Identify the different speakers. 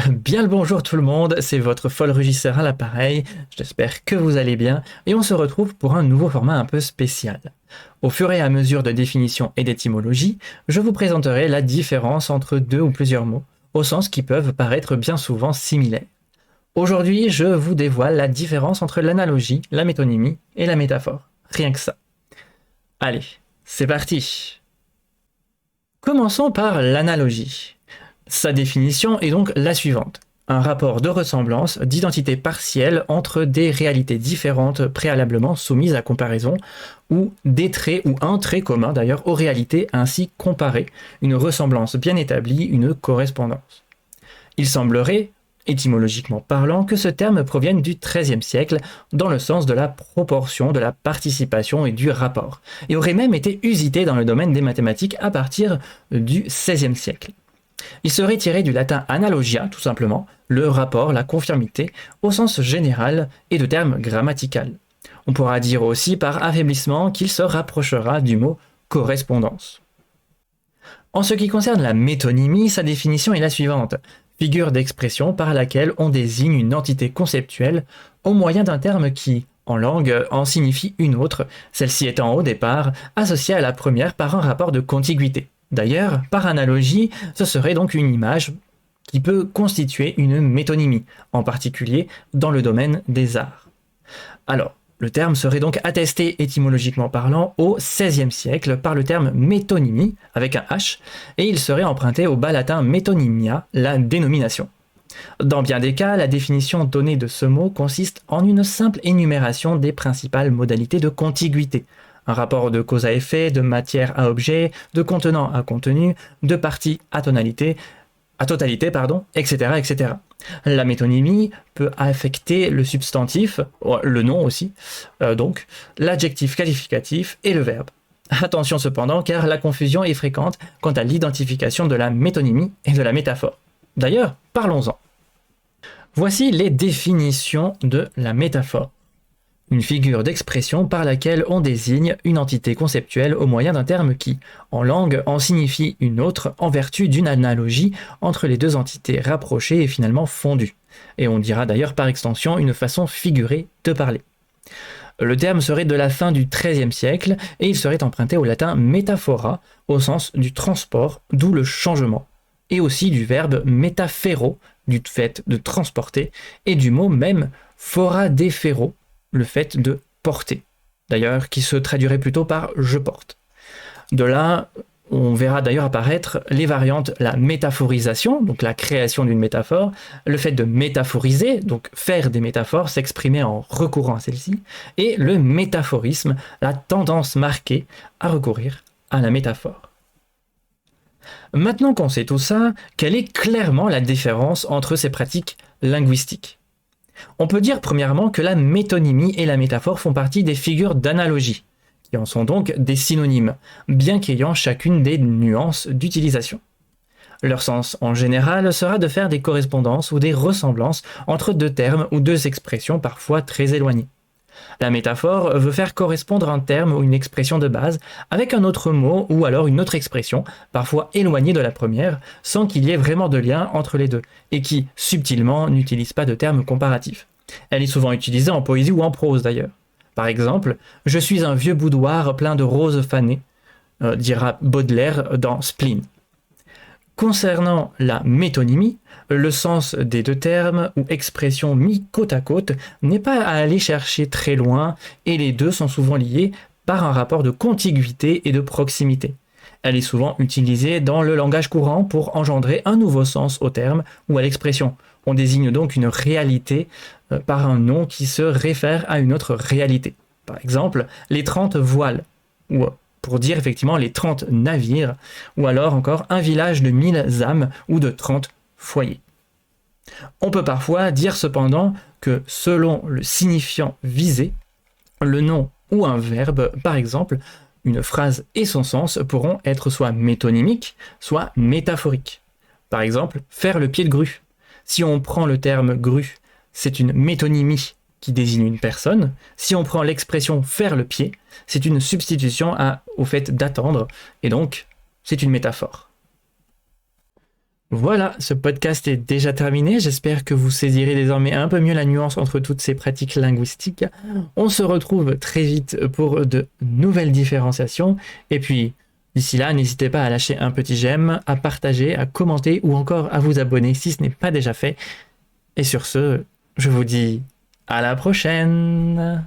Speaker 1: Bien le bonjour tout le monde, c'est votre folle rugisseur à l'appareil, j'espère que vous allez bien et on se retrouve pour un nouveau format un peu spécial. Au fur et à mesure de définition et d'étymologie, je vous présenterai la différence entre deux ou plusieurs mots, au sens qui peuvent paraître bien souvent similaires. Aujourd'hui, je vous dévoile la différence entre l'analogie, la métonymie et la métaphore. Rien que ça. Allez, c'est parti. Commençons par l'analogie. Sa définition est donc la suivante. Un rapport de ressemblance, d'identité partielle entre des réalités différentes préalablement soumises à comparaison, ou des traits ou un trait commun d'ailleurs aux réalités ainsi comparées, une ressemblance bien établie, une correspondance. Il semblerait, étymologiquement parlant, que ce terme provienne du XIIIe siècle dans le sens de la proportion, de la participation et du rapport, et aurait même été usité dans le domaine des mathématiques à partir du XVIe siècle. Il serait tiré du latin analogia, tout simplement, le rapport, la conformité, au sens général et de terme grammatical. On pourra dire aussi par affaiblissement qu'il se rapprochera du mot correspondance. En ce qui concerne la métonymie, sa définition est la suivante. Figure d'expression par laquelle on désigne une entité conceptuelle au moyen d'un terme qui, en langue, en signifie une autre, celle-ci étant au départ associée à la première par un rapport de contiguïté. D'ailleurs, par analogie, ce serait donc une image qui peut constituer une métonymie, en particulier dans le domaine des arts. Alors, le terme serait donc attesté étymologiquement parlant au XVIe siècle par le terme métonymie, avec un H, et il serait emprunté au bas latin metonymia, la dénomination. Dans bien des cas, la définition donnée de ce mot consiste en une simple énumération des principales modalités de contiguïté, un rapport de cause à effet, de matière à objet, de contenant à contenu, de partie à totalité, etc., etc. La métonymie peut affecter le substantif, le nom aussi, donc l'adjectif qualificatif et le verbe. Attention cependant, car la confusion est fréquente quant à l'identification de la métonymie et de la métaphore. D'ailleurs, parlons-en. Voici les définitions de la métaphore. Une figure d'expression par laquelle on désigne une entité conceptuelle au moyen d'un terme qui, en langue, en signifie une autre en vertu d'une analogie entre les deux entités rapprochées et finalement fondues. Et on dira d'ailleurs par extension une façon figurée de parler. Le terme serait de la fin du XIIIe siècle et il serait emprunté au latin métaphora au sens du transport, d'où le changement, et aussi du verbe métaféro, du fait de transporter, et du mot même foradefero, le fait de porter, d'ailleurs qui se traduirait plutôt par je porte. De là, on verra d'ailleurs apparaître les variantes la métaphorisation, donc la création d'une métaphore, le fait de métaphoriser, donc faire des métaphores, s'exprimer en recourant à celle-ci, et le métaphorisme, la tendance marquée à recourir à la métaphore. Maintenant qu'on sait tout ça, quelle est clairement la différence entre ces pratiques linguistiques ? On peut dire premièrement que la métonymie et la métaphore font partie des figures d'analogie, qui en sont donc des synonymes, bien qu'ayant chacune des nuances d'utilisation. Leur sens en général sera de faire des correspondances ou des ressemblances entre deux termes ou deux expressions parfois très éloignées. La métaphore veut faire correspondre un terme ou une expression de base avec un autre mot ou alors une autre expression, parfois éloignée de la première, sans qu'il y ait vraiment de lien entre les deux, et qui, subtilement, n'utilise pas de termes comparatifs. Elle est souvent utilisée en poésie ou en prose d'ailleurs. Par exemple, « Je suis un vieux boudoir plein de roses fanées », dira Baudelaire dans Spleen. Concernant la métonymie, le sens des deux termes ou expressions mis côte à côte n'est pas à aller chercher très loin et les deux sont souvent liés par un rapport de contiguïté et de proximité. Elle est souvent utilisée dans le langage courant pour engendrer un nouveau sens au terme ou à l'expression. On désigne donc une réalité par un nom qui se réfère à une autre réalité. Par exemple, les 30 voiles, ou pour dire effectivement les 30 navires, ou alors encore un village de 1000 âmes ou de 30 foyers. On peut parfois dire cependant que selon le signifiant visé, le nom ou un verbe, par exemple, une phrase et son sens pourront être soit métonymiques, soit métaphoriques. Par exemple, faire le pied de grue. Si on prend le terme grue, c'est une métonymie qui désigne une personne. Si on prend l'expression faire le pied, c'est une substitution au fait d'attendre, et donc c'est une métaphore. Voilà, ce podcast est déjà terminé. J'espère que vous saisirez désormais un peu mieux la nuance entre toutes ces pratiques linguistiques. On se retrouve très vite pour de nouvelles différenciations. Et puis, d'ici là, n'hésitez pas à lâcher un petit j'aime, à partager, à commenter ou encore à vous abonner si ce n'est pas déjà fait. Et sur ce, je vous dis à la prochaine!